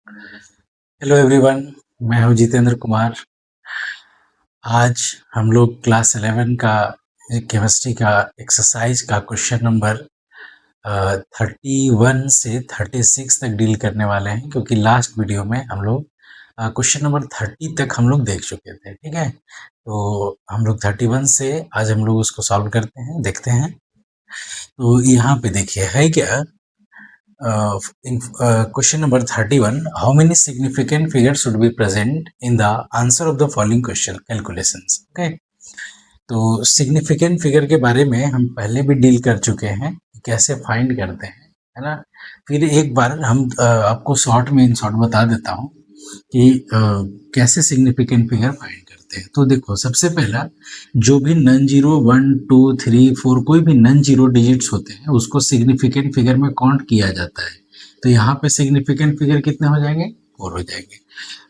Hello everyone, मैं हूं जितेंद्र कुमार। आज हम लोग क्लास 11 का केमिस्ट्री का एक्सरसाइज का क्वेश्चन नंबर 31 से 36 तक डील करने वाले हैं, क्योंकि लास्ट वीडियो में हम लोग क्वेश्चन नंबर 30 तक हम लोग देख चुके थे। ठीक है, तो हम लोग 31 से आज हम लोग उसको सॉल्व करते हैं, देखते हैं। तो यहाँ पे देखिए है क्या, in question number 31, how many significant figures should be present in the answer of the following question calculations? Okay, तो सिग्निफिकेंट फिगर के बारे में हम पहले भी डील कर चुके हैं, कैसे फाइंड करते हैं, है ना। फिर एक बार हम आपको शॉर्ट में इन शॉर्ट बता देता हूँ कि कैसे सिग्निफिकेंट फिगर फाइंड करते हैं। तो देखो, सबसे पहला जो भी नन जीरो 1 2 3 4 कोई भी नन जीरो डिजिट्स होते हैं उसको सिग्निफिकेंट फिगर में काउंट किया जाता है। तो यहाँ पे सिग्निफिकेंट फिगर कितने हो जाएंगे? 4 हो जाएंगे।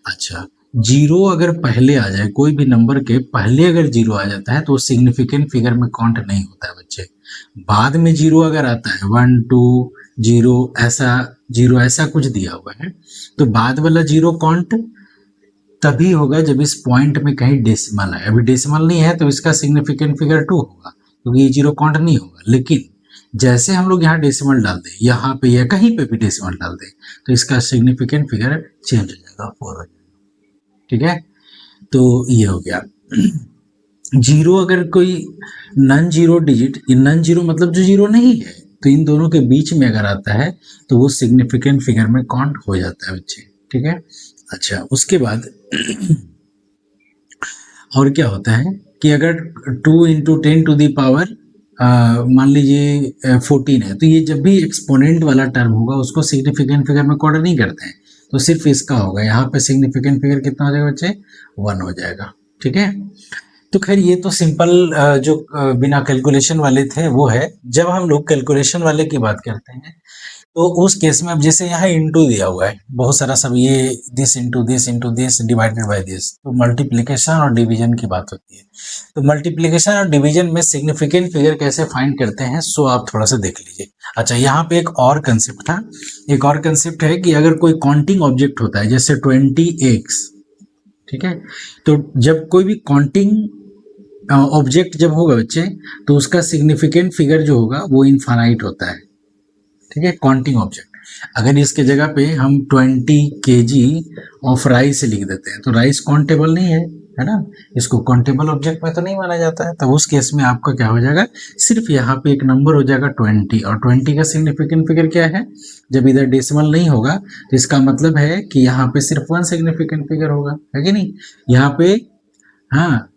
अच्छा, जीरो अगर पहले आ जाए, कोई भी नंबर के पहले अगर जीरो आ जाता है तो वो सिग्निफिकेंट फिगर में काउंट नहीं होता है बच्चे। बाद में जीरो अगर आता है 1 2 जीरो ऐसा कुछ दिया हुआ है, तो बाद वाला जीरो काउंट तभी होगा जब इस पॉइंट में कहीं डेसिमल है। अभी डेसिमल नहीं है तो इसका सिग्निफिकेंट फिगर 2 होगा, क्योंकि ये जीरो काउंट नहीं होगा। लेकिन जैसे हम लोग यहाँ डेसिमल डाल दें, यहाँ पे या कहीं पे भी डेसिमल डाल दें, तो इसका सिग्निफिकेंट फिगर चेंज हो जाएगा, 4 हो जाएगा। ठीक है, तो ये हो गया। जीरो अगर कोई non zero digit, non zero मतलब जो जीरो नहीं है, तो इन दोनों के बीच में अगर आता है तो वो सिग्निफिकेंट फिगर में काउंट हो जाता है बच्चे। ठीक है, अच्छा, उसके बाद और क्या होता है कि अगर 2 इंटू 10 टू दी पावर मान लीजिए 14 है, तो ये जब भी एक्सपोनेंट वाला टर्म होगा उसको सिग्निफिकेंट फिगर में काउंट नहीं करते हैं, तो सिर्फ इसका होगा। यहाँ पे सिग्निफिकेंट फिगर कितना हो जाएगा बच्चे? 1 हो जाएगा। ठीक है, तो खैर ये तो सिंपल जो बिना कैलकुलेशन वाले थे वो है। जब हम लोग कैलकुलेशन वाले की बात करते हैं तो उस केस में अब जैसे यहाँ इंटू दिया हुआ है बहुत सारा, सब ये this into this divided by this, तो मल्टीप्लिकेशन और डिवीजन की बात होती है। तो मल्टीप्लिकेशन और डिवीजन में सिग्निफिकेंट फिगर कैसे फाइंड करते हैं, सो आप थोड़ा सा देख लीजिए। अच्छा, यहाँ पे एक और कंसेप्ट था, एक और कंसेप्ट है कि अगर कोई काउंटिंग ऑब्जेक्ट होता है जैसे 20x, ठीक है, तो जब कोई भी काउंटिंग ऑब्जेक्ट जब होगा बच्चे, तो उसका सिग्निफिकेंट फिगर जो होगा वो इनफाइनाइट होता है। ठीक है, काउंटिंग ऑब्जेक्ट। अगर इसके जगह पे हम 20 kg ऑफ राइस लिख देते हैं तो राइस काउंटेबल नहीं है ना, इसको काउंटेबल ऑब्जेक्ट में तो नहीं माना जाता है। तो उस केस में आपका क्या हो जाएगा, सिर्फ यहाँ पे एक नंबर हो जाएगा 20, और 20 का सिग्निफिकेंट फिगर क्या है? जब इधर डेसिमल नहीं होगा तो इसका मतलब है कि यहाँ पे सिर्फ 1 सिग्निफिकेंट फिगर होगा, है कि नहीं? यहाँ पे हाँ,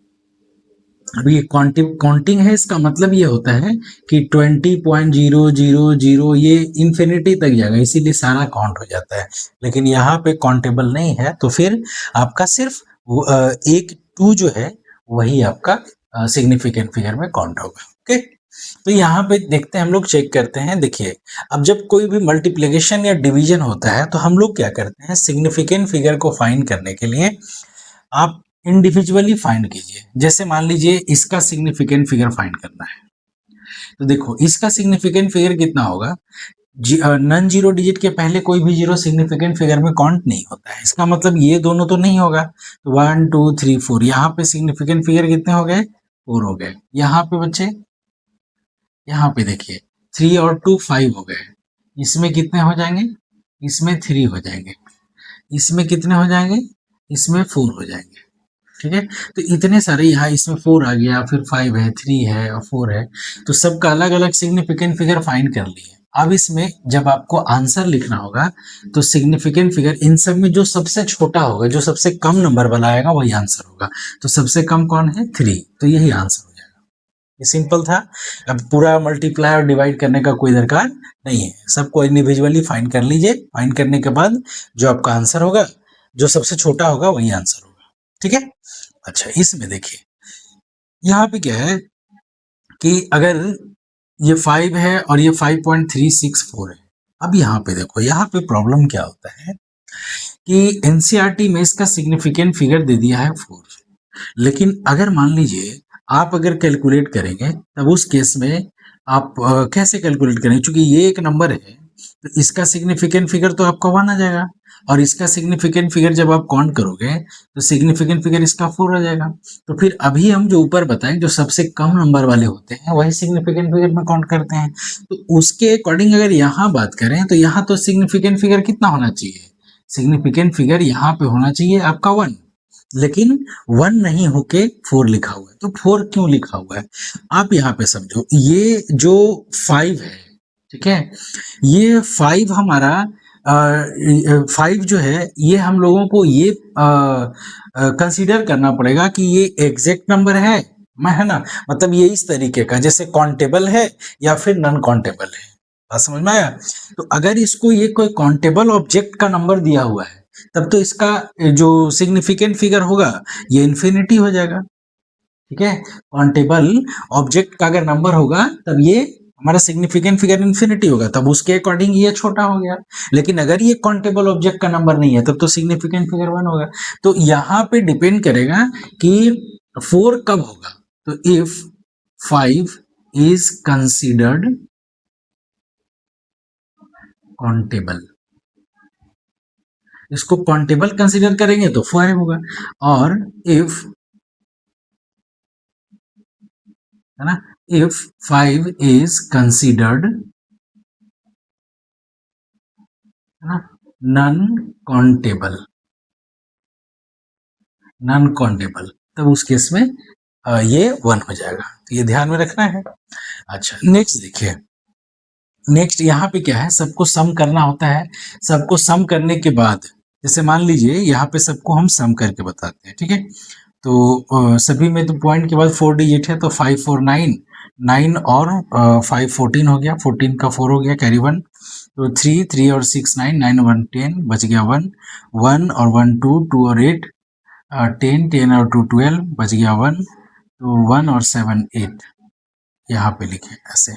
अभी ये काउंटिंग है, इसका मतलब ये होता है कि 20.000 ये इंफिनिटी तक जाएगा, इसीलिए सारा काउंट हो जाता है। लेकिन यहाँ पे काउंटेबल नहीं है, तो फिर आपका सिर्फ एक 2 जो है वही आपका सिग्निफिकेंट फिगर में काउंट होगा। ओके, तो यहाँ पे देखते हैं, हम लोग चेक करते हैं। देखिए, अब जब कोई भी मल्टीप्लिकेशन या डिवीजन होता है तो हम लोग क्या करते हैं, सिग्निफिकेंट फिगर को फाइंड करने के लिए आप इंडिविजुअली फाइंड कीजिए। जैसे मान लीजिए इसका सिग्निफिकेंट फिगर फाइंड करना है, तो देखो इसका सिग्निफिकेंट फिगर कितना होगा। नन जीरो डिजिट के पहले कोई भी जीरो सिग्निफिकेंट फिगर में काउंट नहीं होता है, इसका मतलब ये दोनों तो नहीं होगा। तो 1 2 3 4 यहाँ पे सिग्निफिकेंट फिगर कितने हो गए? 4 हो गए। यहाँ पे बच्चे, यहाँ पे देखिए 3 और 2 5 हो गए। इसमें कितने हो जाएंगे? इसमें 3 हो जाएंगे। इसमें कितने हो जाएंगे? इसमें 4 हो जाएंगे। ठीक है, तो इतने सारे, यहाँ इसमें 4 आ गया, फिर 5 है, 3 है और 4 है, तो सबका अलग अलग सिग्निफिकेंट फिगर फाइंड कर लिए। अब इसमें जब आपको आंसर लिखना होगा तो सिग्निफिकेंट फिगर इन सब में जो सबसे छोटा होगा, जो सबसे कम नंबर वाला आएगा वही आंसर होगा। तो सबसे कम कौन है? 3, तो यही आंसर हो जाएगा। ये सिंपल था। अब पूरा मल्टीप्लाई और डिवाइड करने का कोई दरकार नहीं है, सबको इंडिविजुअली फाइंड कर लीजिए। फाइंड करने के बाद जो आपका आंसर होगा, जो सबसे छोटा होगा वही आंसर होगा। ठीक है, अच्छा, इसमें देखिए यहाँ पे क्या है कि अगर ये 5 है और ये 5.364 है। अब यहाँ पे देखो, यहाँ पे प्रॉब्लम क्या होता है कि एनसीईआरटी में इसका सिग्निफिकेंट फिगर दे दिया है 4, लेकिन अगर मान लीजिए आप अगर कैलकुलेट करेंगे तब उस केस में आप कैसे कैलकुलेट करेंगे, क्योंकि ये एक नंबर है तो इसका सिग्निफिकेंट फिगर तो आपका 1 आ जाएगा, और इसका सिग्निफिकेंट फिगर जब आप काउंट करोगे तो सिग्निफिकेंट फिगर इसका 4 आ जाएगा। तो फिर अभी हम जो ऊपर बताएं जो सबसे कम नंबर वाले होते हैं वही सिग्निफिकेंट फिगर में काउंट करते हैं। तो उसके अकॉर्डिंग अगर यहाँ बात करें तो यहाँ तो सिग्निफिकेंट फिगर कितना होना चाहिए, सिग्निफिकेंट फिगर यहाँ पे होना चाहिए आपका 1, लेकिन 1 नहीं होके 4 लिखा हुआ है। तो 4 क्यों लिखा हुआ है आप यहाँ पे समझो। ये जो 5 है, ठीक है, ये 5 हमारा 5 जो है ये हम लोगों को ये कंसीडर करना पड़ेगा कि ये एग्जैक्ट नंबर है, मैं है ना, मतलब ये इस तरीके का जैसे काउंटेबल है या फिर नॉन काउंटेबल है, बात समझ में आया। तो अगर इसको ये कोई काउंटेबल ऑब्जेक्ट का नंबर दिया हुआ है तब तो इसका जो सिग्निफिकेंट फिगर होगा ये इन्फिनिटी हो जाएगा, ठीक है। काउंटेबल ऑब्जेक्ट का अगर नंबर होगा तब ये हमारा सिग्निफिकेंट फिगर इन्फिनिटी होगा, तब उसके अकॉर्डिंग ये छोटा हो गया। लेकिन अगर ये काउंटेबल ऑब्जेक्ट का नंबर नहीं है तब तो सिग्निफिकेंट फिगर 1 होगा। तो यहाँ पे डिपेंड करेगा कि 4 कब होगा। तो इफ 5 इज कंसिडर्ड काउंटेबल, इसको काउंटेबल कंसीडर करेंगे तो 4 होगा, और इफ, है ना, इफ 5 इज कंसीडर्ड, है ना, नॉन काउंटेबल, नॉन काउंटेबल, तब उस केस में ये 1 हो जाएगा। तो ये ध्यान में रखना है। अच्छा नेक्स्ट देखिए, नेक्स्ट यहाँ पे क्या है, सबको सम करना होता है। सबको सम करने के बाद जैसे मान लीजिए यहाँ पे सबको हम सम करके बताते हैं, ठीक है। तो सभी में तो पॉइंट के बाद 4 डिजिट है, तो 5 4 9, 9 और 5 14 हो गया, 14 का 4 हो गया, कैरी 1, तो 3 3 और 6 9, 9 1 10, बच गया 1, 1 और 1 2, 2 और 8 10, 10 और 2 12, बच गया 1, तो 1 और 7 8 यहाँ पे लिखे ऐसे।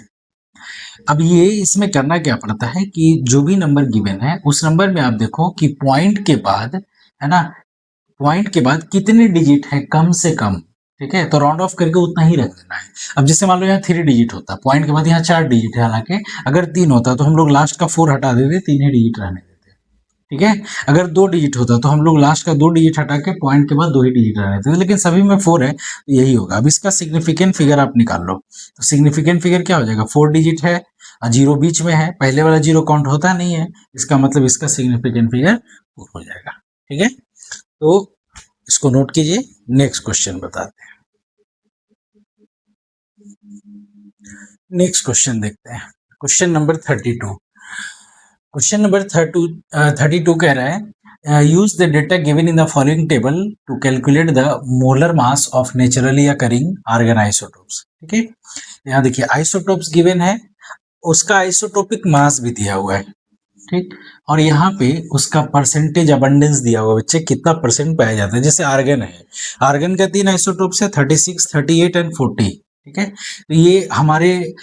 अब ये इसमें करना क्या पड़ता है कि जो भी नंबर गिवन है उस नंबर में आप देखो कि पॉइंट के बाद, है ना, पॉइंट के बाद कितने डिजिट है कम से कम, ठीक है, तो राउंड ऑफ करके उतना ही रख देना है। अब जैसे मान लो यहाँ 3 डिजिट होता, पॉइंट के बाद यहाँ 4 डिजिट है, हालांकि अगर 3 होता तो हम लोग लास्ट का 4 हटा देते, 3 ही डिजिट रहने देते, ठीक है। अगर 2 डिजिट होता तो हम लोग लास्ट का 2 डिजिट हटा के पॉइंट के बाद 2 ही डिजिट रहने देते, लेकिन सभी में 4 है तो यही होगा। अब इसका सिग्निफिकेंट फिगर आप निकाल लो, तो सिग्निफिकेंट फिगर क्या हो जाएगा, 4 डिजिट है, 0 बीच में है, पहले वाला 0 काउंट होता नहीं है, इसका मतलब इसका सिग्निफिकेंट फिगर 4 हो जाएगा, ठीक है। तो इसको नोट कीजिए, नेक्स्ट क्वेश्चन बताते हैं। नेक्स्ट क्वेश्चन देखते हैं, क्वेश्चन नंबर 32। क्वेश्चन नंबर 32 कह रहा है use the data given in the following table to calculate the molar mass of naturally occurring argon isotopes, ठीक है। यहाँ देखिए आइसोटोप्स गिवन है, उसका आइसोटोपिक मास भी दिया हुआ है, ठीक, और यहाँ पे उसका परसेंटेज अबंडेंस दिया हुआ है, बच्चे कितना परसेंट पाया जाता है। जैसे आर्गन है, आर्गन का 3 आइसोटोप्स है, 36 38 एंड 40, ठीक है। तो ये हमारे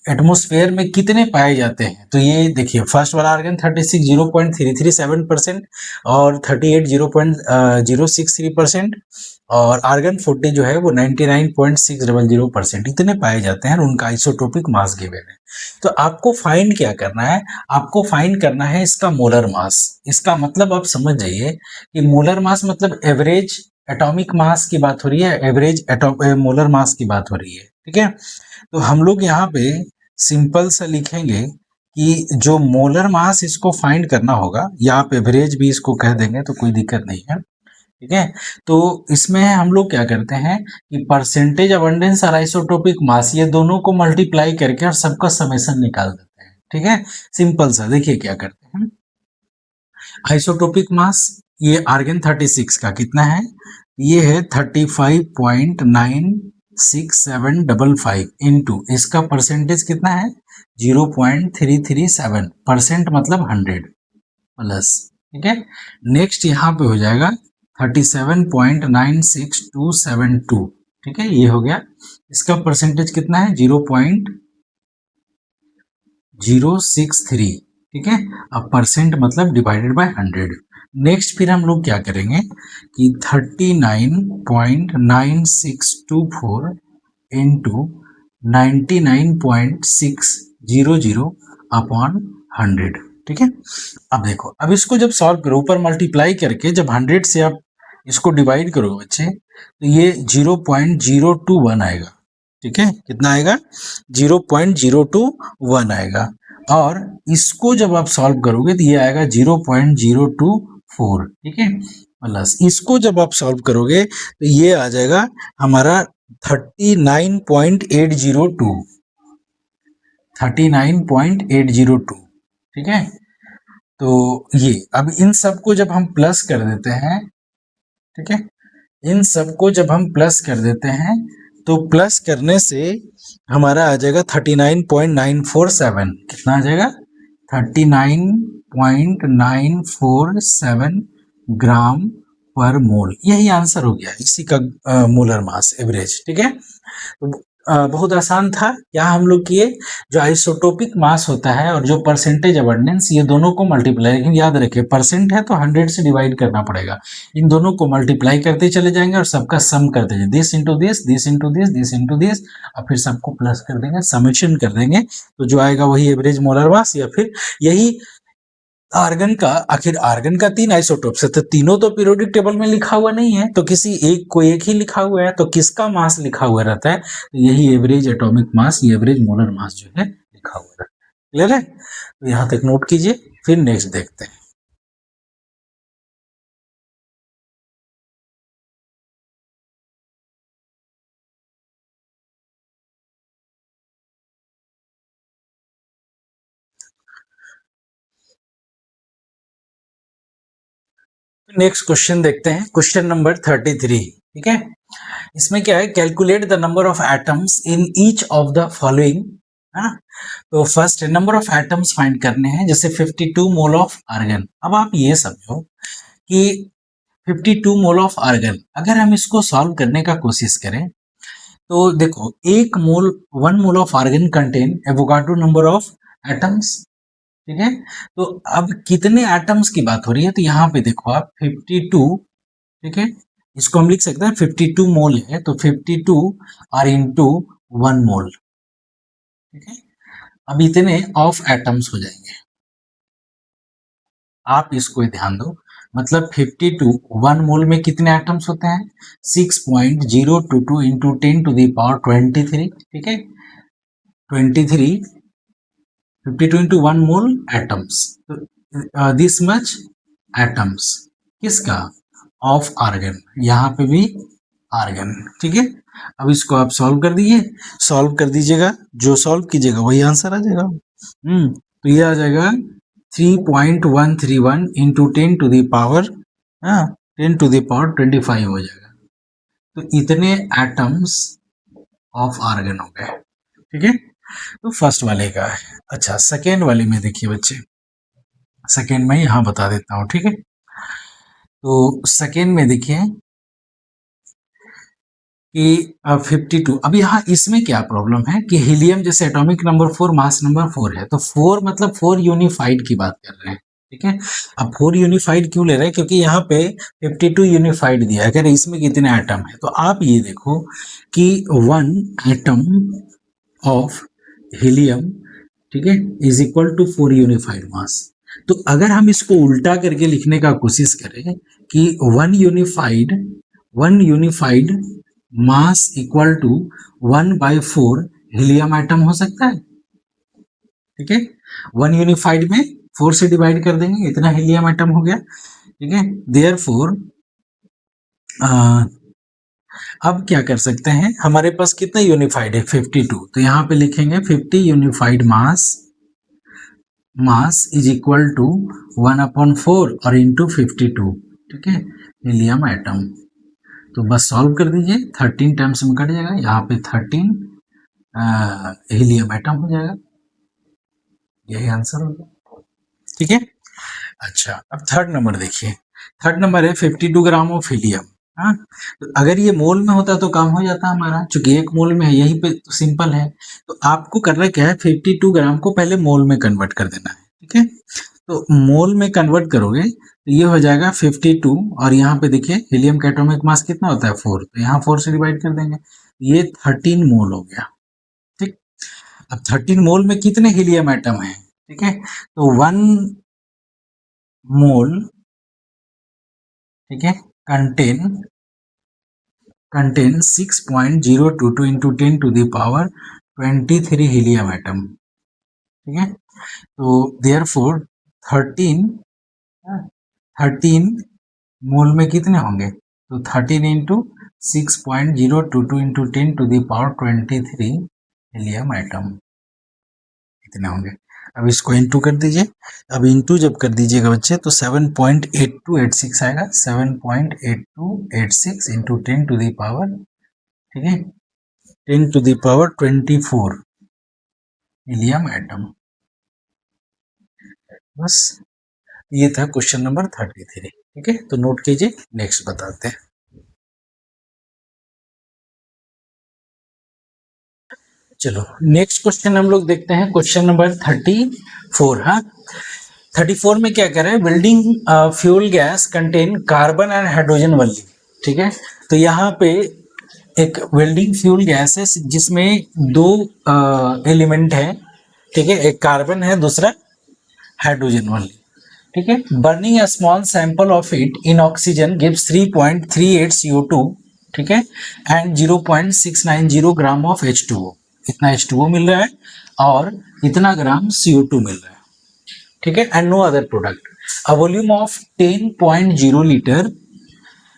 एटमॉस्फेयर में कितने पाए जाते हैं, तो ये देखिए फर्स्ट वाला आर्गन 36 0.337% और 38 0.063%, और आर्गन 40 जो है वो 99.600% इतने पाए जाते हैं, और उनका आइसोटोपिक मास गिवन है। तो आपको फाइंड क्या करना है, आपको फाइंड करना है इसका मोलर मास। इसका मतलब आप समझ जाइए कि मोलर मास मतलब एवरेज एटॉमिक मास की बात हो रही है, एवरेज मोलर मास की बात हो रही है, ठीक है। तो हम लोग यहाँ पे सिंपल सा लिखेंगे कि जो मोलर मास इसको फाइंड करना होगा, या आप एवरेज भी इसको कह देंगे तो कोई दिक्कत नहीं है, ठीक है। तो इसमें हम लोग क्या करते हैं कि परसेंटेज अबंडेंस और आइसोटोपिक मास ये दोनों को मल्टीप्लाई करके और सबका समेशन निकाल देते हैं, ठीक है। सिंपल सा देखिए क्या करते हैं, आइसोटोपिक मास ये आर्गन 36 का कितना है, ये है 35.96755 इंटू इसका परसेंटेज कितना है 0.337%, मतलब 100 प्लस, ठीक है। नेक्स्ट यहाँ पे हो जाएगा 37.96272, ठीक है, ये हो गया। इसका परसेंटेज कितना है 0.063, ठीक है। अब परसेंट मतलब डिवाइडेड बाय 100। नेक्स्ट फिर हम लोग क्या करेंगे कि 39.9624 इंटू 99.600 अपॉन 100। ठीक है, अब देखो, अब इसको जब सॉल्व करो ऊपर मल्टीप्लाई करके, जब 100 से आप इसको डिवाइड करोगे बच्चे, तो ये 0.021 आएगा। ठीक है, कितना आएगा? 0.021 आएगा। और इसको जब आप सॉल्व करोगे तो ये आएगा 0.024। ठीक है, प्लस इसको जब आप सॉल्व करोगे तो ये आ जाएगा हमारा 39.802। 39.802। ठीक है, तो ये अब इन सबको जब हम प्लस कर देते हैं, ठीक है, इन सबको जब हम प्लस कर देते हैं तो प्लस करने से हमारा आ जाएगा 39.947। कितना आ जाएगा? 39.947 ग्राम पर मोल। यही आंसर हो गया, इसी का मोलर मास एवरेज। ठीक है, तो बहुत आसान था। क्या हम लोग किए, जो आइसोटोपिक मास होता है और जो परसेंटेज अबंडेंस, ये दोनों को मल्टीप्लाई, लेकिन याद रखिए परसेंट है तो 100 से डिवाइड करना पड़ेगा। इन दोनों को मल्टीप्लाई करते चले जाएंगे और सबका सम करते जाएंगे, this into this, this into this, this into this, और फिर सबको प्लस कर देंगे, समेशन कर देंगे, तो जो आएगा वही एवरेज मोलर मास। या फिर यही आर्गन का, आखिर आर्गन का 3 आइसोटोप्स है, तो तीनों तो पीरियोडिक टेबल में लिखा हुआ नहीं है, तो किसी एक को एक ही लिखा हुआ है, तो किसका मास लिखा हुआ रहता है? तो यही एवरेज एटॉमिक मास, ये एवरेज मोलर मास जो है लिखा हुआ रहता है। क्लियर है? तो यहां तक नोट कीजिए, फिर नेक्स्ट देखते हैं। नेक्स्ट क्वेश्चन देखते हैं, क्वेश्चन नंबर 33। ठीक है, इसमें क्या है, calculate the number of atoms in each of the following. तो first number of atoms find करने हैं, जैसे 52 मोल ऑफ आर्गन। अब आप ये समझो कि 52 मोल ऑफ आर्गन, अगर हम इसको सॉल्व करने का कोशिश करें तो देखो, एक mole, 1 mole of argon contain Avogadro number of atoms. ठीक है, तो अब कितने एटम्स की बात हो रही है, तो यहाँ पे देखो आप 52। ठीक है, इसको हम लिख सकते हैं 52 मोल है, तो 52 आर इंटू 1 मोल। ठीक है, अब इतने ऑफ एटम्स हो जाएंगे। आप इसको ध्यान दो, मतलब 52 1 मोल में कितने एटम्स होते हैं? 6.022 इंटू 10 टू द पावर 23। ठीक है, 23, 52 इंटू 1 मोल एटम्स, तो दिस मच एटम्स किसका? ऑफ आर्गन, यहाँ पे भी आर्गन। ठीक है, अब इसको आप सॉल्व कर दीजिए, सॉल्व कर दीजिएगा, जो सॉल्व कीजिएगा वही आंसर आ जाएगा। तो ये आ जाएगा 3.131 into 10 to the power 10 to the power 25 हो जाएगा। तो इतने एटम्स ऑफ आर्गन हो गए। ठीक है, तो फर्स्ट वाले का है। अच्छा, सेकेंड वाले में देखिए बच्चे, सेकेंड में यहां बता देता हूं। ठीक है, तो सेकेंड में देखिए कि 52। अब यहाँ इसमें क्या प्रॉब्लम है कि हीलियम जैसे एटॉमिक नंबर 4, मास नंबर 4 है, तो 4 मतलब 4 यूनिफाइड की बात कर रहे हैं। ठीक है, अब 4 यूनिफाइड क्यों ले रहे हैं? क्योंकि यहाँ पे 52 यूनिफाइड दिया है। अगर इसमें कितने एटम है, तो आप ये देखो कि 1 एटम ऑफ हीलियम, ठीक है, इज इक्वल टू 4 यूनिफाइड मास। तो अगर हम इसको उल्टा करके लिखने का कोशिश करें कि 1 unified mass equal to 1/4 helium atom हो सकता है। ठीक है, 1 यूनिफाइड में 4 से डिवाइड कर देंगे, इतना हीलियम एटम हो गया। ठीक है, देयरफॉर अब क्या कर सकते हैं, हमारे पास कितना यूनिफाइड है? 52। तो यहाँ पे लिखेंगे 50 unified mass is equal to 1/4 और इंटू 52। ठीक है, हीलियम एटम। तो बस सॉल्व कर दीजिए, 13 टर्म्स में कट जाएगा, यहाँ पे 13 हीलियम एटम हो जाएगा। यही आंसर होगा। ठीक है, अच्छा, अब थर्ड नंबर देखिए। थर्ड नंबर है 52 ग्राम ऑफ हीलियम। हाँ, तो अगर ये मोल में होता तो काम हो जाता हमारा, चूंकि 1 मोल में है, यहीं पे तो सिंपल है। तो आपको करना क्या है, 52 ग्राम को पहले मोल में कन्वर्ट कर देना है। ठीक है, तो मोल में कन्वर्ट करोगे तो ये हो जाएगा 52, और यहाँ पे देखिए हीलियम का एटॉमिक मास कितना होता है? 4, तो यहाँ 4 से डिवाइड कर देंगे, ये 13 मोल हो गया। ठीक, अब 13 मोल में कितने हीलियम एटम है? ठीक है, तो 1 मोल, ठीक है, contain 6.022 into 10 to the power 23 helium atom, ठीक है। तो देयरफॉर 13 मोल में कितने होंगे, तो 13 into 6.022 into 10 to the power 23 helium atom कितने होंगे। अब इसको इंटू कर दीजिए। अब इंटू जब कर दीजिएगा बच्चे तो 7.8286 आएगा, 7.8286 इंटू 10 टू द पावर, ठीक है, 10 to the power 24 helium atom. बस ये था क्वेश्चन नंबर 33, ठीक है। तो नोट कीजिए, नेक्स्ट बताते हैं। चलो नेक्स्ट क्वेश्चन हम लोग देखते हैं, क्वेश्चन नंबर 34। हाँ, 34 में क्या कह रहा है, building fuel gas contain carbon and hydrogen only, ठीक है। तो यहाँ पे एक वेल्डिंग फ्यूल गैस है जिसमें दो एलिमेंट है, ठीक है, एक कार्बन है, दूसरा हाइड्रोजन वनली, ठीक है। Burning a small sample of it in oxygen gives 3.38 CO2, ठीक है, एंड 0.690 ग्राम ऑफ H2O। इतना H2O मिल रहा है और इतना ग्राम CO2 मिल रहा है, ठीक है, and no other product. A volume of 10.0 litre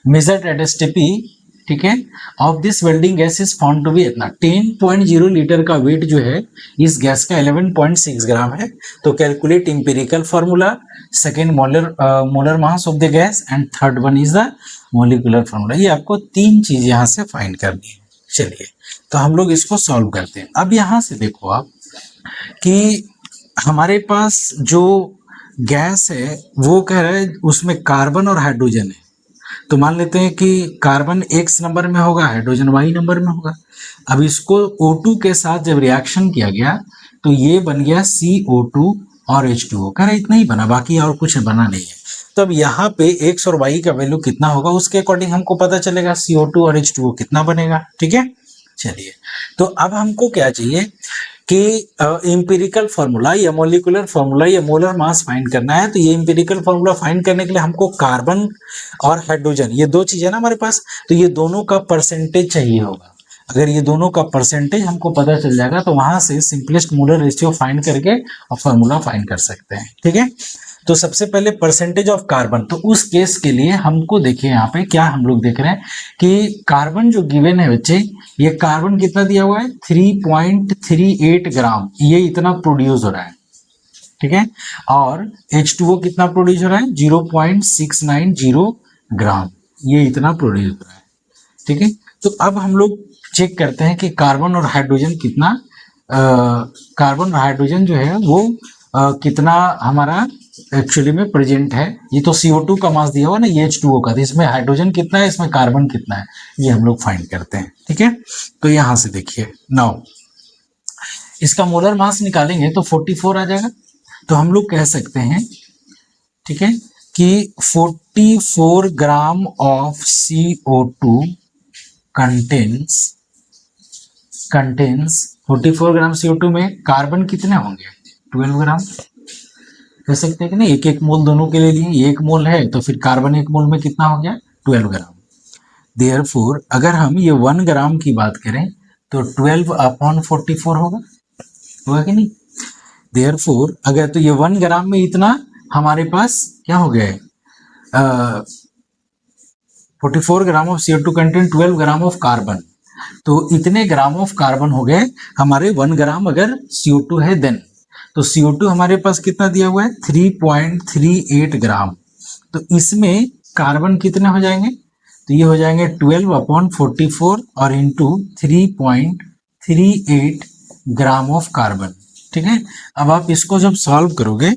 measured at STP, ठीक है, of this welding gas is found to be इतना। 10.0 लीटर का वेट जो है इस गैस का 11.6 ग्राम है। तो calculate empirical formula, second molar mass of the gas and third one is the molecular formula. ये आपको तीन चीज यहाँ से फाइंड करनी है। चलिए तो हम लोग इसको सॉल्व करते हैं। अब यहाँ से देखो आप कि हमारे पास जो गैस है वो कह रहा है उसमें कार्बन और हाइड्रोजन है। तो मान लेते हैं कि कार्बन x नंबर में होगा, हाइड्रोजन y नंबर में होगा। अब इसको O2 के साथ जब रिएक्शन किया गया तो ये बन गया CO2 और H2O। कह रहे इतना ही बना, बाकी और कुछ बना नहीं है। तो अब यहाँ पे x और y का वैल्यू कितना होगा उसके अकॉर्डिंग हमको पता चलेगा CO2 और H2O कितना बनेगा, ठीक है। चलिए तो अब हमको क्या चाहिए कि एम्पिरिकल फार्मूला या मोलिकुलर फार्मूला या मोलर मास फाइंड करना है। तो ये एम्पिरिकल फार्मूला फाइंड करने के लिए हमको कार्बन और हाइड्रोजन, ये दो चीजें ना हमारे पास, तो ये दोनों का परसेंटेज चाहिए होगा। अगर ये दोनों का परसेंटेज हमको पता चल जाएगा तो वहां से सिंपलेस्ट मोलर रेशियो फाइंड करके और फार्मूला फाइंड कर सकते हैं, ठीक है। तो सबसे पहले परसेंटेज ऑफ कार्बन, तो उस केस के लिए हमको देखिए यहाँ पे क्या हम लोग देख रहे हैं कि कार्बन जो गिवन है बच्चे, ये कार्बन कितना दिया हुआ है 3.38 ग्राम, ये इतना प्रोड्यूस हो रहा है, ठीक है। और H2O कितना प्रोड्यूस हो रहा है 0.690 ग्राम, ये इतना प्रोड्यूस हो रहा है, ठीक है। तो अब हम लोग चेक करते हैं कि कार्बन और हाइड्रोजन कितना, कार्बन और हाइड्रोजन जो है वो कितना हमारा एक्चुअली में प्रेजेंट है। ये तो CO2 का मास दिया हुआ ना, ये H2O का, तो इसमें हाइड्रोजन कितना है, इसमें कार्बन कितना है, ये हम लोग फाइंड करते हैं, ठीक है। तो यहां से देखिए नाउ इसका मोलर मास निकालेंगे तो 44 आ जाएगा। तो हम लोग कह सकते हैं, ठीक है, कि 44 gram of CO2 contains 44 gram CO2 में कार्बन कितने होंगे 12 ग्राम। कह सकते हैं कि नहीं, एक एक मोल दोनों के लिए लिए, एक मोल है तो फिर कार्बन एक मोल में कितना हो गया 12 ग्राम। देयरफॉर अगर हम ये 1 ग्राम की बात करें तो 12/44 होगा कि नहीं। देयरफॉर अगर तो ये 1 ग्राम में इतना हमारे पास क्या हो गया है, 44 gram of CO2 contain 12 gram of carbon, तो इतने ग्राम ऑफ कार्बन हो गए हमारे 1 ग्राम अगर CO2 है देन। तो CO2 हमारे पास कितना दिया हुआ है 3.38 ग्राम, तो इसमें कार्बन कितने हो जाएंगे, तो ये हो जाएंगे 12/44 और इंटू 3.38 ग्राम ऑफ कार्बन, ठीक है। अब आप इसको जब सॉल्व करोगे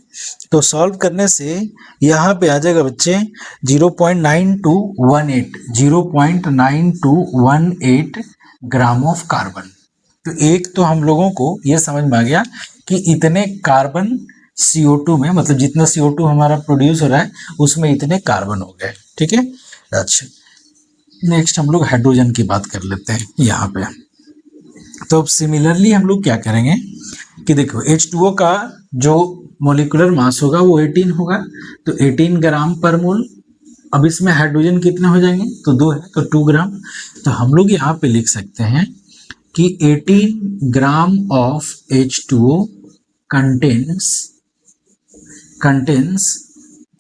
तो सॉल्व करने से यहाँ पे आ जाएगा बच्चे 0.9218 ग्राम ऑफ कार्बन। तो एक तो हम लोगों को ये समझ में आ गया कि इतने कार्बन CO2 में, मतलब जितना CO2 हमारा प्रोड्यूस हो रहा है उसमें इतने कार्बन हो गए, ठीक है। अच्छा नेक्स्ट हम लोग हाइड्रोजन की बात कर लेते हैं यहाँ पे। तो अब सिमिलरली हम लोग क्या करेंगे कि देखो H2O का जो मोलिकुलर मास होगा वो 18 होगा, तो 18 ग्राम पर मोल। अब इसमें हाइड्रोजन कितने हो जाएंगे, तो 2 है तो 2 ग्राम। तो हम लोग यहाँ पे लिख सकते हैं कि 18 gram of H2O contains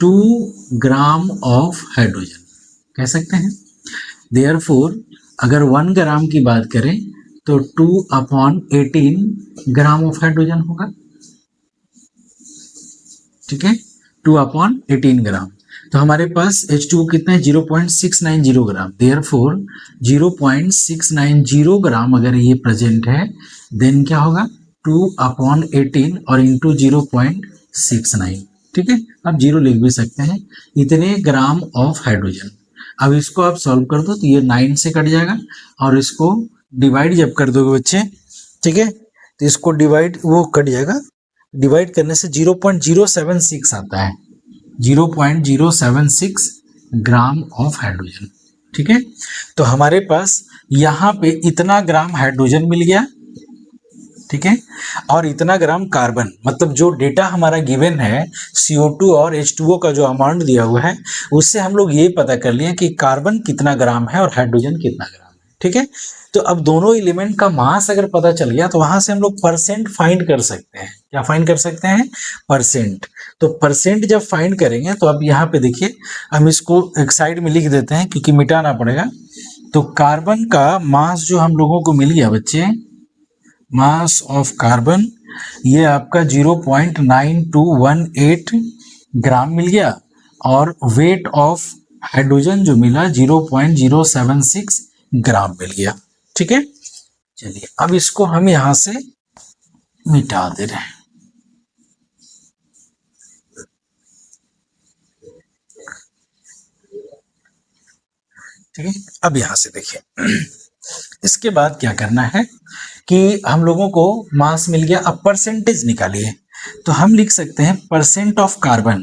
2 gram of hydrogen, कह सकते हैं। देयरफॉर अगर 1 ग्राम की बात करें तो 2/18 ग्राम ऑफ हाइड्रोजन होगा, ठीक है, 2/18 ग्राम। तो हमारे पास H2O कितना है, 0.690 ग्राम। देयरफॉर 0.690 ग्राम अगर ये प्रेजेंट है, देन क्या होगा, 2/18 और इंटू 0.69, ठीक है। आप 0 लिख भी सकते हैं, इतने ग्राम ऑफ हाइड्रोजन। अब इसको आप सॉल्व कर दो तो ये 9 से कट जाएगा, और इसको डिवाइड जब कर दोगे बच्चे, ठीक है, तो इसको डिवाइड वो कट जाएगा, डिवाइड करने से 0.076 आता है, 0.076 ग्राम ऑफ हाइड्रोजन, ठीक है। तो हमारे पास यहाँ पे इतना ग्राम हाइड्रोजन मिल गया, ठीक है, और इतना ग्राम कार्बन। मतलब जो डेटा हमारा गिवन है CO2 और H2O का जो अमाउंट दिया हुआ है, उससे हम लोग ये पता कर लिए कि कार्बन कितना ग्राम है और हाइड्रोजन कितना ग्राम है, ठीक है। तो अब दोनों एलिमेंट का मास अगर पता चल गया तो वहां से हम लोग परसेंट फाइंड कर सकते हैं। क्या फाइंड कर सकते हैं, परसेंट। तो परसेंट जब फाइंड करेंगे तो अब यहाँ पे देखिए, हम इसको एक साइड में लिख देते हैं क्योंकि मिटाना पड़ेगा। तो कार्बन का मास जो हम लोगों को मिल गया बच्चे, मास ऑफ कार्बन, ये आपका 0.9218 ग्राम मिल गया, और वेट ऑफ हाइड्रोजन जो मिला 0.076 ग्राम मिल गया, ठीक है। चलिए अब इसको हम यहां से मिटा दे रहे हैं, ठीक है। अब यहां से देखिए इसके बाद क्या करना है कि हम लोगों को मास मिल गया, अब परसेंटेज निकालिए। तो हम लिख सकते हैं परसेंट ऑफ कार्बन,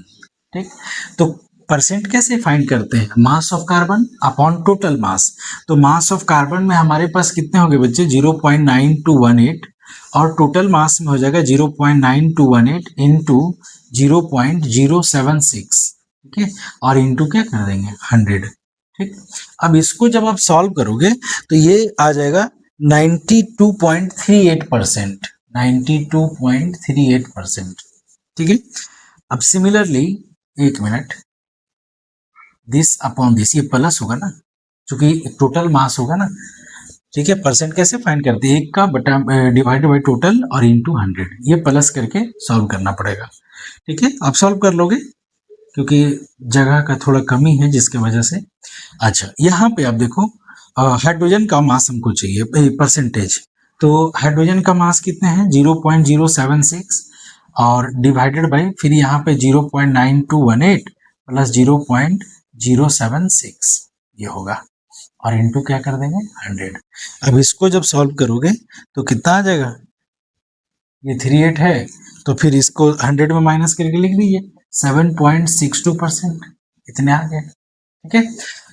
ठीक। तो परसेंट कैसे फाइंड करते हैं, mass of carbon upon total mass. तो मास ऑफ कार्बन में हमारे पास कितने हो गए बच्चे, 0.9218, और टोटल मास में हो जाएगा 0.9218 इंटू 0.076, ठीक है, और इंटू क्या कर देंगे 100, ठीक। अब इसको जब आप सॉल्व करोगे तो ये आ जाएगा 92.38%, 92.38%, ठीक है। अब सिमिलरली, एक मिनट, दिस अपॉन दिस, ये प्लस होगा ना, क्योंकि टोटल मास होगा ना, ठीक है। परसेंट कैसे फाइंड करते हैं, 1 का बटा डिवाइडेड बाई टोटल और इंटू 100, ये प्लस करके सॉल्व करना पड़ेगा, ठीक है। आप सॉल्व कर लोगे क्योंकि जगह का थोड़ा कमी है जिसके वजह से। अच्छा, यहाँ पे आप देखो, हाइड्रोजन का मास हमको चाहिए, परसेंटेज। तो हाइड्रोजन का मास कितने हैं, 0.076, और डिवाइडेड बाई फिर यहाँ पे 0.9218 प्लस 0.076 ये होगा, और इनटू क्या कर देंगे 100। अब इसको जब सॉल्व करोगे तो कितना आ जाएगा, ये 38 है, तो फिर इसको 100 में माइनस करके लिख दीजिए, 7.62%, इतने आ गए, ठीक है।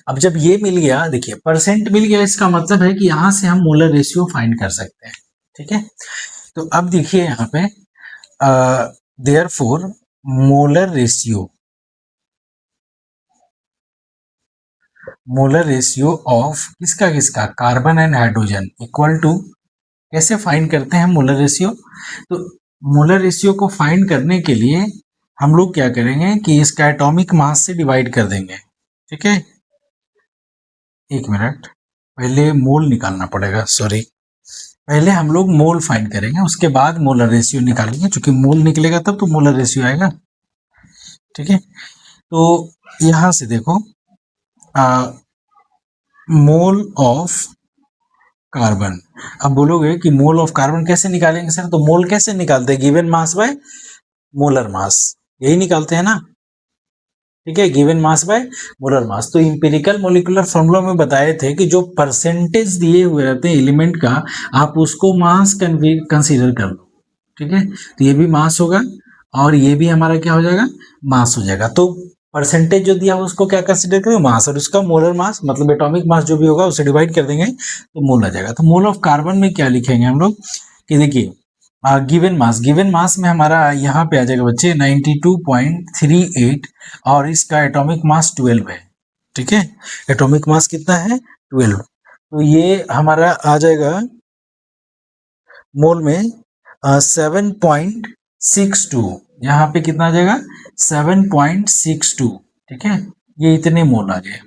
अब जब ये मिल गया, देखिए परसेंट मिल गया, इसका मतलब है कि यहां से हम मोलर रेशियो फाइंड कर सकते हैं, ठीक है। तो अब देखिए यहाँ पे देयरफॉर मोलर रेशियो ऑफ किसका carbon and hydrogen equal to, कैसे फाइंड करते हैं मोलर रेशियो। तो मोलर रेशियो को फाइंड करने के लिए हम लोग क्या करेंगे कि इसका एटॉमिक मास से डिवाइड कर देंगे, ठीक है। एक मिनट, पहले मोल निकालना पड़ेगा, सॉरी, पहले हम लोग मोल फाइंड करेंगे, उसके बाद मोलर रेशियो निकालेंगे, क्योंकि मोल निकलेगा तब तो मोलर रेशियो आएगा, ठीक है। तो यहां से देखो, मोल ऑफ कार्बन, अब बोलोगे कि मोल ऑफ कार्बन कैसे निकालेंगे सर, तो मोल कैसे निकालते हैं, given mass by molar mass, यही निकालते हैं ना, ठीक है, given mass by molar mass. तो इंपेरिकल मोलिकुलर फॉर्मूला में बताए थे कि जो परसेंटेज दिए हुए रहते हैं एलिमेंट का, आप उसको मास कंसीडर कर लो, ठीक है। तो ये भी मास होगा और ये भी हमारा क्या हो जाएगा, मास हो जाएगा। तो परसेंटेज जो दिया उसको क्या कंसीडर करें, मास, और उसका मोलर मास मतलब एटॉमिक मास जो भी होगा उसे डिवाइड कर देंगे तो मोल आ जाएगा। तो मोल ऑफ कार्बन में क्या लिखेंगे हम लोग कि देखिए गिवन मास में हमारा यहाँ पे आ जाएगा बच्चे 92.38 और इसका एटॉमिक मास 12 है। ठीक है, एटॉमिक मास कितना है 12, तो ये हमारा आ जाएगा मोल में 7.62, यहाँ पे कितना आ जाएगा 7.62। ठीक है, ये इतने मोल आ गए।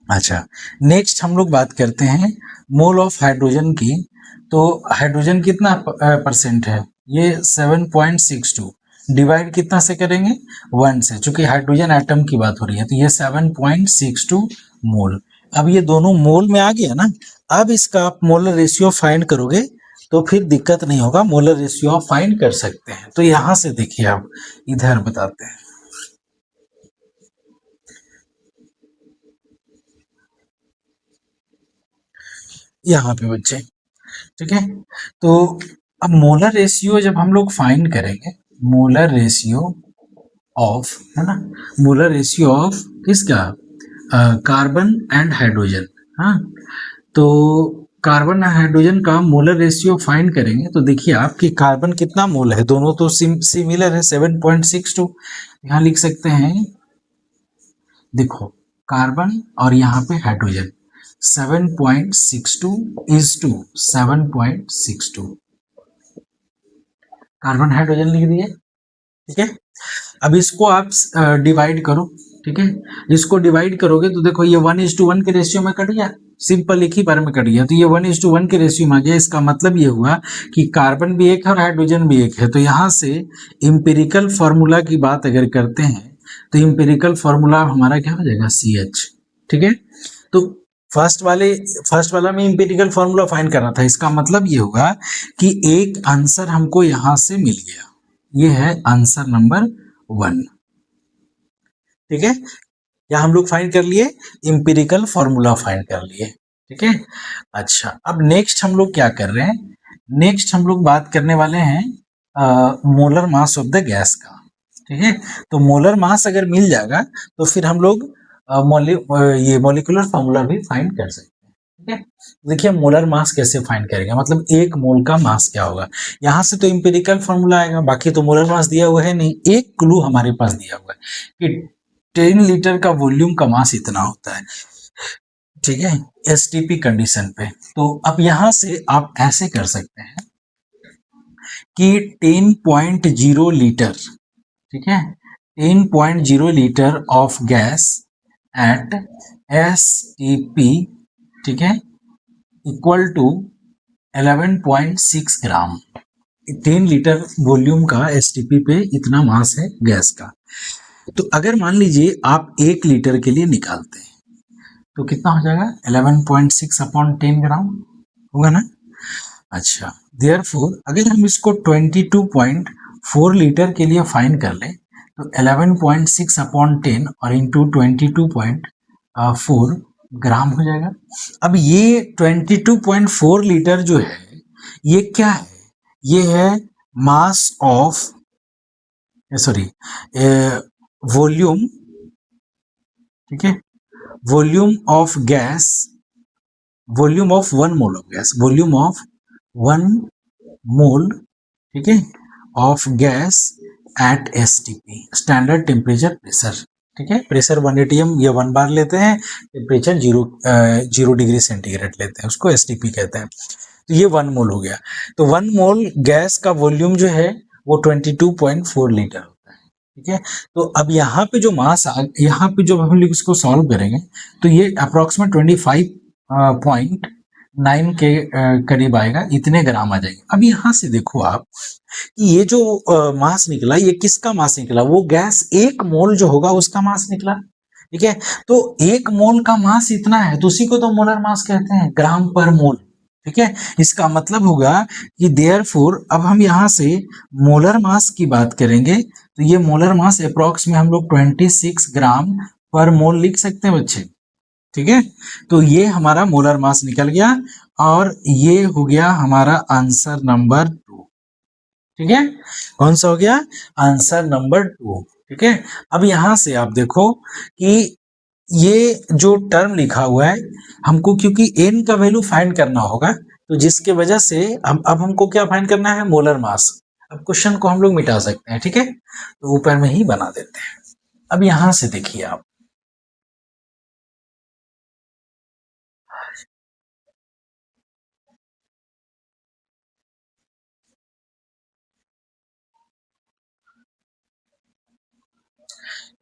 अच्छा, नेक्स्ट हम लोग बात करते हैं मोल ऑफ हाइड्रोजन की। तो हाइड्रोजन कितना परसेंट है, ये 7.62, डिवाइड कितना से करेंगे 1 से, चूंकि हाइड्रोजन एटम की बात हो रही है, तो ये 7.62 मोल। अब ये दोनों मोल में आ गया ना, अब इसका आप मोलर रेशियो फाइंड करोगे तो फिर दिक्कत नहीं होगा, मोलर रेशियो आप फाइंड कर सकते हैं। तो यहां से देखिए, आप इधर बताते हैं, यहाँ पे बच्चे। ठीक है, तो अब मोलर रेशियो जब हम लोग फाइंड करेंगे, मोलर रेशियो ऑफ, है ना, मोलर रेशियो ऑफ किसका, कार्बन एंड हाइड्रोजन। हाँ, तो कार्बन और हाइड्रोजन का मोलर रेशियो फाइंड करेंगे तो देखिए आप कि कार्बन कितना मोल है, दोनों तो सिमिलर है 7.62। यहाँ लिख सकते हैं, देखो कार्बन और यहाँ पे hydrogen 7.62 is to 7.62, carbon hydrogen लिख दिए। ठीक है, अब इसको आप डिवाइड करो। ठीक है, इसको डिवाइड करोगे तो देखो ये 1:1 के रेशियो में कट गया, सिंपल एक ही बार में कट गया, तो ये 1:1 के रेशियो में आ गया। इसका मतलब ये हुआ कि कार्बन भी एक है और हाइड्रोजन भी एक है। तो यहाँ से इंपेरिकल फॉर्मूला की बात अगर करते हैं तो इंपेरिकल फॉर्मूला हमारा क्या हो जाएगा CH। ठीक है, तो फर्स्ट वाला में इंपेरिकल फॉर्मूला फाइंड करना था, इसका मतलब ये होगा कि एक आंसर हमको यहां से मिल गया, ये है आंसर नंबर 1। ठीक है, या हम लोग फाइंड कर लिए, इंपेरिकल फॉर्मूला फाइंड कर लिए। ठीक है, अच्छा अब नेक्स्ट हम लोग क्या कर रहे हैं, नेक्स्ट हम लोग बात करने वाले हैं molar mass of the gas का। ठीक है, तो मोलर मास अगर मिल जाएगा तो फिर हम लोग ये मॉलिक्यूलर फॉर्मूला भी फाइंड कर सकते हैं। ठीक है, देखिए मोलर मास कैसे फाइंड करेंगे, मतलब एक मोल का मास क्या होगा। यहाँ से तो इंपेरिकल फॉर्मूला आएगा, बाकी तो मोलर मास दिया हुआ है नहीं, एक क्लू हमारे पास दिया हुआ है कि 10 लीटर का वॉल्यूम का मास इतना होता है। ठीक है, एसटीपी कंडीशन पे। तो अब यहां से आप ऐसे कर सकते हैं कि 10.0 लीटर, ठीक है, 10.0 litre of gas at STP, ठीक है, equal to 11.6 gram. 10 litre volume का एसटीपी पे इतना मास है गैस का। तो अगर मान लीजिए आप 1 लीटर के लिए निकालते हैं तो कितना हो जाएगा 11.6 अपॉन 10 ग्राम होगा ना। अच्छा, देयरफॉर अगर हम इसको 22.4 लीटर के लिए फाइन कर लें तो 11.6 अपॉन 10 और इंटू 22.4 ग्राम हो जाएगा। अब ये 22.4 लीटर जो है ये क्या है, ये है मास ऑफ, सॉरी, वॉल्यूम, ठीक है, volume of gas, volume of 1 mole of gas, volume of 1 मोल, ठीक है, of gas at STP, standard temperature pressure. ठीक है, प्रेशर 1 atm ये 1 बार लेते हैं, टेम्परेचर 0 डिग्री सेंटीग्रेड लेते हैं, उसको एसटीपी कहते हैं। तो ये 1 मोल हो गया, तो 1 मोल गैस का वॉल्यूम जो है वो 22.4 लीटर होता है। ठीक है, तो अब यहाँ पे जो मास, यहाँ पे जो हम लोग इसको सॉल्व करेंगे तो ये अप्रोक्सीमेट 25.9 के करीब आएगा, इतने ग्राम आ जाएंगे। अब यहाँ से देखो आप कि ये जो मास निकला, ये किसका मास निकला, वो गैस 1 मोल जो होगा उसका मास निकला। ठीक है, तो 1 मोल का मास इतना है तो उसी को तो मोलर मास कहते हैं, ग्राम पर मोल। ठीक है, इसका मतलब होगा कि देयरफॉर अब हम यहाँ से मोलर मास की बात करेंगे तो ये मोलर मास अप्रोक्स में हम लोग 26 ग्राम पर मोल लिख सकते हैं बच्चे। ठीक है, तो ये हमारा मोलर मास निकल गया और ये हो गया हमारा आंसर नंबर 2। ठीक है, कौन सा हो गया, आंसर नंबर 2। ठीक है, अब यहां से आप देखो कि ये जो टर्म लिखा हुआ है हमको, क्योंकि n का वैल्यू फाइंड करना होगा तो जिसके वजह से अब हमको क्या फाइंड करना है, मोलर मास। अब क्वेश्चन को हम लोग मिटा सकते हैं, ठीक है, तो ऊपर में ही बना देते हैं। अब यहां से देखिए आप,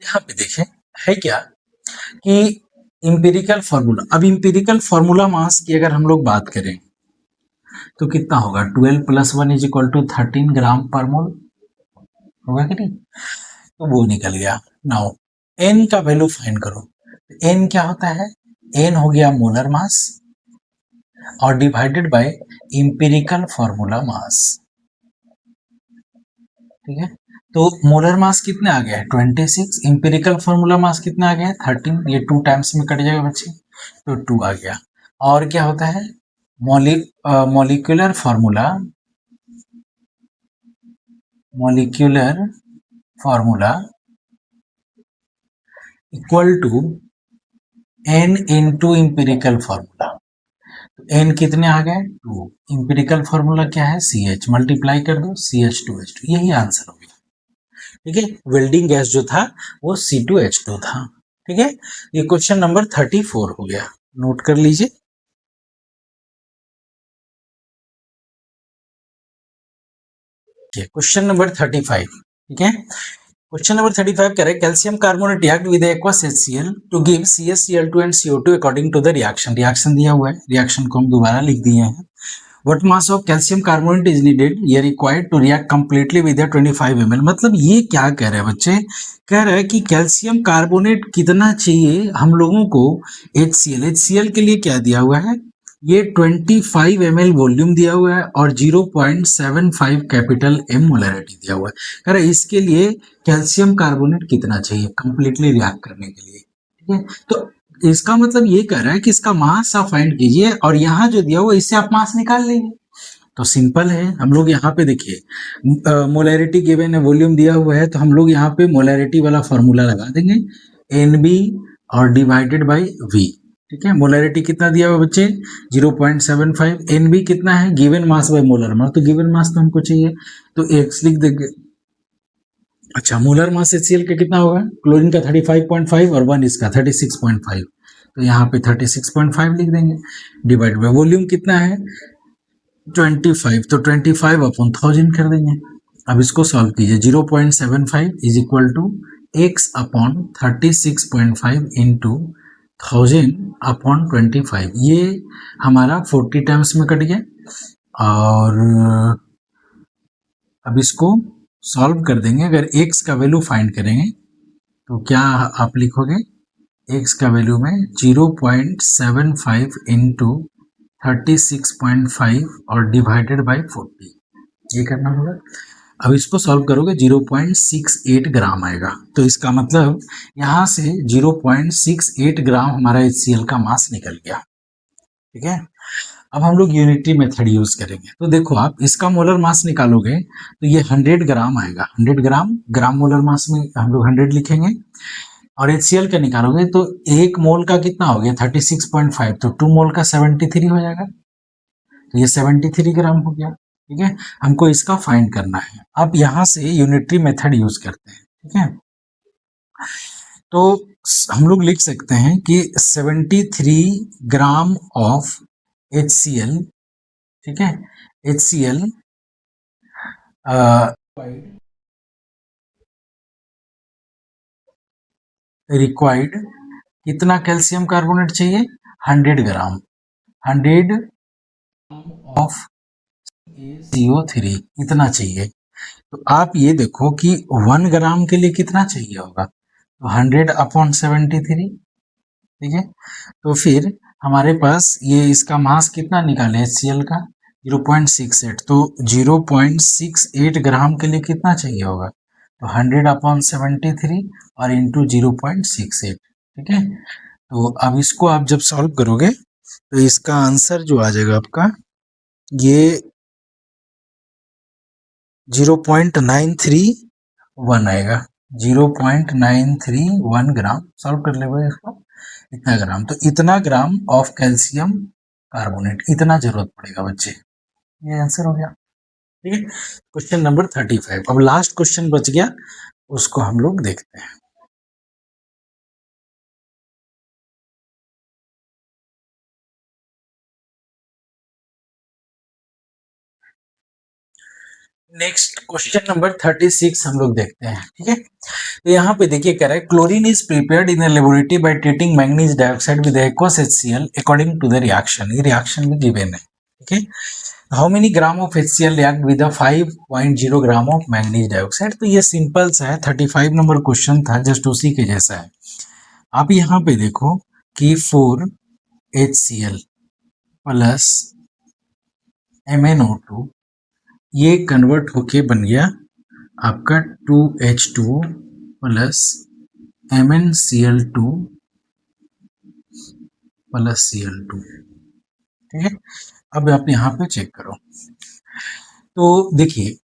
यहाँ पे देखें है क्या कि इंपेरिकल फार्मूला। अब इंपेरिकल फार्मूला मास की अगर हम लोग बात करें तो कितना होगा, 12 + 1 = 13 ग्राम पर मोल, होगा कि नहीं? तो वो निकल गया। नाउ एन का वैल्यू फाइंड करो। एन क्या होता है, एन हो गया मोलर मास और divided by empirical formula mass, ठीक है। तो मोलर मास कितने आ गया है, 26। इंपेरिकल फार्मूला मास कितना आ गया है, 13। ये 2 टाइम्स में कट जाएगा बच्चे, तो 2 आ गया। और क्या होता है, molecular formula, molecular formula equal to n into empirical formula. तो एन कितने आ गए, 2। इंपेरिकल फार्मूला क्या है, CH, मल्टीप्लाई कर दो, CH2H2, यही आंसर हो गया, ठीक है। वेल्डिंग गैस जो था वो C2H2 था, ठीक है। ये क्वेश्चन नंबर 34 हो गया, नोट कर लीजिए। क्वेश्चन नंबर 35, ठीक है। क्वेश्चन नंबर 35 कह रहे हैं calcium carbonate react with aqueous HCl to give CaCl2 and CO2 according to the reaction. Reaction दिया हुआ है, रिएक्शन को हम दोबारा लिख दिए हैं। What mass of calcium carbonate is needed? ये required to react completely with a 25 ml। मतलब ये क्या कह रहे हैं बच्चे, कह रहे हैं कि कैल्शियम कार्बोनेट कितना चाहिए हम लोगों को, HCl के लिए क्या दिया हुआ है, ये 25 ml वॉल्यूम दिया हुआ है और 0.75 कैपिटल M मोलरिटी दिया हुआ है। कह रहे इसके लिए कैल्शियम कार्बोनेट कितना चाहिए कंप्लीटली रिएक्ट करने के लिए, ठीक है। तो इसका मतलब ये कह रहा है कि इसका मास आप फाइंड कीजिए और यहाँ जो दिया हुआ इससे आप मास निकाल लेंगे। तो सिंपल है, हम लोग यहाँ पे देखिए मोलैरिटी गिवन है, वॉल्यूम दिया हुआ है, तो हम लोग यहाँ पे मोलैरिटी वाला फॉर्मूला लगा देंगे, NB और डिवाइडेड बाय V, ठीक है। मोलैरिटी कितना दिया हुआ बच्चे, 0.75। NB कितना है, given mass by molar mass, तो गिवन मास तो हमको चाहिए, तो X लिख देंगे। अच्छा, मोलर मास HCl का कितना होगा, क्लोरीन का 35.5 और 1 इसका 36.5, तो यहाँ पे 36.5 लिख देंगे, डिवाइड बाय वॉल्यूम कितना है 25, तो 25/1000 कर देंगे। अब इसको सॉल्व कीजिए, 0.75 is equal to x/36.5 into 1000/25, ये हमारा 40 टाइम्स में कट गया। और अब इसको सॉल्व कर देंगे, अगर x का वैल्यू फाइंड करेंगे तो क्या आप लिखोगे, x का वैल्यू में 0.75 इंटू 36.5 और डिवाइडेड बाय 40, ये करना होगा। अब इसको सॉल्व करोगे 0.68 ग्राम आएगा, तो इसका मतलब यहाँ से 0.68 ग्राम हमारा HCl का मास निकल गया, ठीक है। अब हम लोग यूनिटरी मेथड यूज करेंगे, तो देखो आप इसका मोलर मास निकालोगे तो ये 100 ग्राम आएगा, 100 ग्राम, ग्राम मोलर मास में हम लोग 100 लिखेंगे। और HCl का निकालोगे तो 1 मोल का कितना हो गया 36.5, तो 2 मोल का 73 हो जाएगा, तो ये 73 ग्राम हो गया, ठीक है। हमको इसका फाइंड करना है। अब यहाँ से यूनिटरी मेथड यूज करते हैं, ठीक है। तो हम लोग लिख सकते हैं कि 73 ग्राम ऑफ HCl, ठीक है, HCl रिक्वायर्ड कितना कैल्शियम कार्बोनेट चाहिए, 100 ग्राम, 100 ऑफ CO3 इतना चाहिए। तो आप ये देखो कि 1 ग्राम के लिए कितना चाहिए होगा, तो 100/73, ठीक है। तो फिर हमारे पास ये इसका मास कितना निकाले HCl का, 0.68, तो 0.68 ग्राम के लिए कितना चाहिए होगा, तो 100/73 और इंटू 0.68, ठीक है। तो अब इसको आप जब सॉल्व करोगे तो इसका आंसर जो आ जाएगा आपका, ये 0.931 आएगा, 0.931 ग्राम। सॉल्व कर ले भाई इसको, इतना ग्राम, तो इतना ग्राम ऑफ कैल्शियम कार्बोनेट, इतना जरूरत पड़ेगा बच्चे। ये आंसर हो गया। ठीक है, क्वेश्चन नंबर 35। अब लास्ट क्वेश्चन बच गया, उसको हम लोग देखते हैं। नेक्स्ट क्वेश्चन नंबर 36 हम लोग देखते हैं। ठीक है, तो यहाँ पे देखिए कह रहा है chlorine is prepared in the laboratory by treating manganese dioxide with aqueous HCl according to the reaction. ये रिएक्शन भी गिवन है। ठीक है, how many gram of HCl react with 5.0 gram of manganese dioxide. तो ये सिंपल सा है, 35 number question था, जस्ट उसी के जैसा है। आप यहाँ पे देखो कि 4HCl प्लस MnO2 ये कन्वर्ट होके बन गया आपका 2H2O plus MnCl2 plus Cl2। ठीक है, अब आप यहाँ पे चेक करो, तो देखिए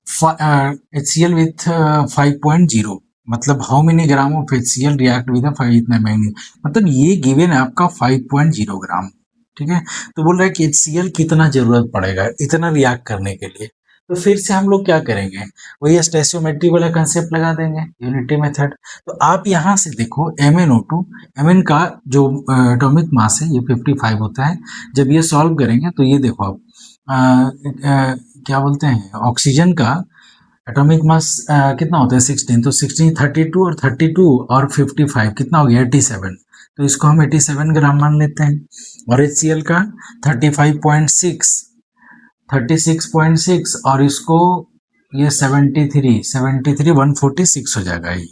HCl विथ 5.0 मतलब how many gram of HCl react with 5 इतना मैंगनीज, मतलब ये गिवन है आपका 5.0 ग्राम। ठीक है, तो बोल रहा है कि HCl कितना जरूरत पड़ेगा इतना रिएक्ट करने के लिए। तो फिर से हम लोग क्या करेंगे, वही स्टोइचियोमेट्री वाला कंसेप्ट लगा देंगे, यूनिटी मेथड। तो आप यहाँ से देखो MnO2, Mn का जो एटॉमिक मास है ये 55 होता है। जब ये सॉल्व करेंगे तो ये देखो आप क्या बोलते हैं, ऑक्सीजन का एटॉमिक मास कितना होता है 16, तो 16 32 और 32 और 55 कितना हो गया 87। तो इसको हम 87 ग्राम मान लेते हैं। और HCl का 35.6 36.6 और इसको ये 73 146 हो जाएगा ये।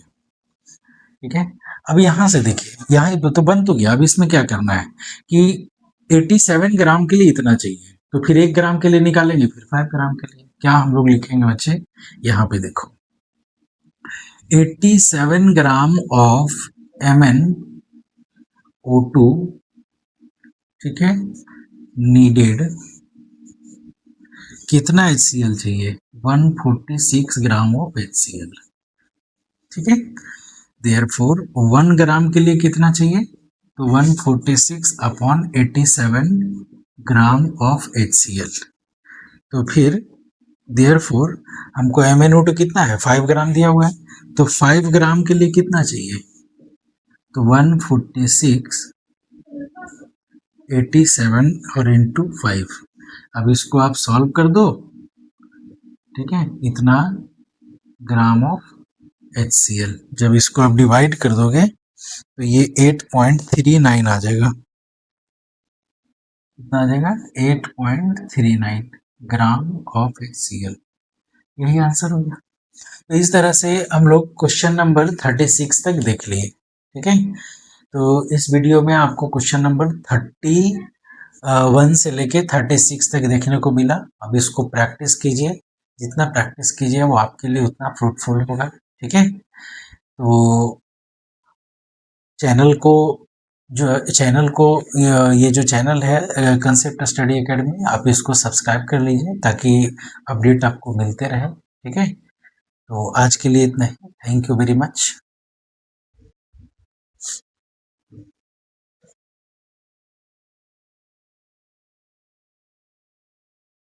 ठीक है, अब यहाँ से देखिए, यहाँ तो बन तो गया। अब इसमें क्या करना है कि 87 ग्राम के लिए इतना चाहिए, तो फिर 1 ग्राम के लिए निकालेंगे, फिर 5 ग्राम के लिए क्या हम लोग लिखेंगे बच्चे, यहाँ पे देखो 87 ग्राम ऑफ MnO2, ठीक है, नीडेड कितना HCl चाहिए 146 ग्राम ऑफ HCl। ठीक है, देयरफॉर 1 ग्राम के लिए कितना चाहिए, तो 146 अपॉन 87 ग्राम ऑफ HCl। तो फिर देयरफॉर हमको MnO2 कितना है 5 ग्राम दिया हुआ है, तो 5 ग्राम के लिए कितना चाहिए, तो 146 87 और इंटू 5। अब इसको आप सॉल्व कर दो, ठीक है, इतना ग्राम ऑफ HCl। जब इसको आप डिवाइड कर दोगे तो ये 8.39 आ जाएगा। कितना आ जाएगा 8.39 ग्राम ऑफ HCl। यही आंसर हो गया। तो इस तरह से हम लोग क्वेश्चन नंबर 36 तक देख लिए। ठीक है, तो इस वीडियो में आपको क्वेश्चन नंबर 31 से लेके 36 तक देखने को मिला। अब इसको प्रैक्टिस कीजिए, जितना प्रैक्टिस कीजिए वो आपके लिए उतना फ्रूटफुल होगा। ठीक है, तो चैनल को ये जो चैनल है कंसेप्ट स्टडी एकेडमी, आप इसको सब्सक्राइब कर लीजिए ताकि अपडेट आपको मिलते रहे। ठीक है, तो आज के लिए इतना ही। Thank you very much.